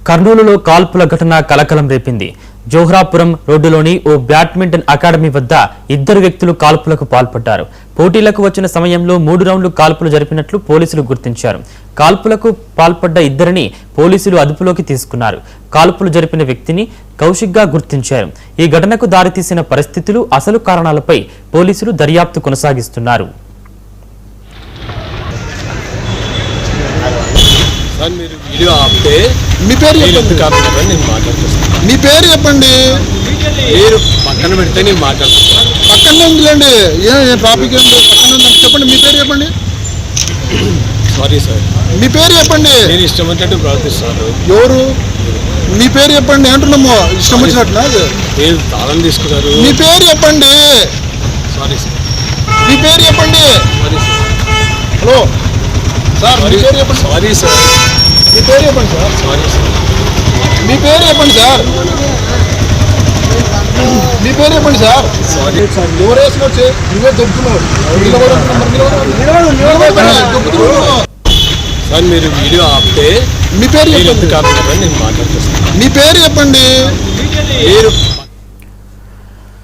కర్నూలులో కాల్పుల ఘటన కలకలం రేపింది. జోహ్రాపురం రోడ్డులోని ఓ బ్యాడ్మింటన్ అకాడమీ వద్ద ఇద్దరు వ్యక్తులు కాల్పులకు పాల్పడ్డారు. పోటీలకు వచ్చిన సమయంలో 3 రౌండ్లు కాల్పులు జరిపినట్లు పోలీసులు గుర్తించారు. కాల్పులకు పాల్పడ్డ ఇద్దరిని పోలీసులు అదుపులోకి తీసుకున్నారు. కాల్పులు జరిపిన వ్యక్తిని కౌశిక్గా గుర్తించారు. ఈ ఘటనకు దారితీసిన పరిస్థితులు, అసలు కారణాలపై పోలీసులు దర్యాప్తు కొనసాగిస్తున్నారు. మీరు వీడియో ఆపితే మీ పేరు చెప్పండి. మీరు పక్కన పెడితే నేను మాట్లాడుతున్నాను. పక్కనే ఉందిలేండి, ట్రాఫిక్ ఏంటి పక్కన ఉందండి. చెప్పండి, మీ పేరు చెప్పండి. సారీ సార్, మీ పేరు చెప్పండి. నేను ఇష్టం వచ్చినట్టు ప్రవర్తిస్తాను. ఎవరు? మీ పేరు చెప్పండి అంటున్నాము. ఇష్టం వచ్చినట్టునా? మీరు తాళం తీసుకున్నారు. మీ పేరు చెప్పండి. సారీ సార్, మీ పేరు చెప్పండి. Sorry sir. హలో సార్, మీ పేరు చెప్పండి. సారీ సార్, మీ పేరు చెప్పండి సార్. సారీ సార్, మీ పేరు చెప్పండి సార్. మీ పేరు చెప్పండి సార్. Sorry sir. ఎవరు వేసుకొచ్చి నువ్వే దొబ్బుతున్నావు. సార్ మీరు వీడియో ఆపితే మీ పేరు మీరు చెప్పండి. ఎందుకు ఆపుతున్నారని నేను మాట్లాడుతున్నాను. మీ పేరు చెప్పండి. మీరు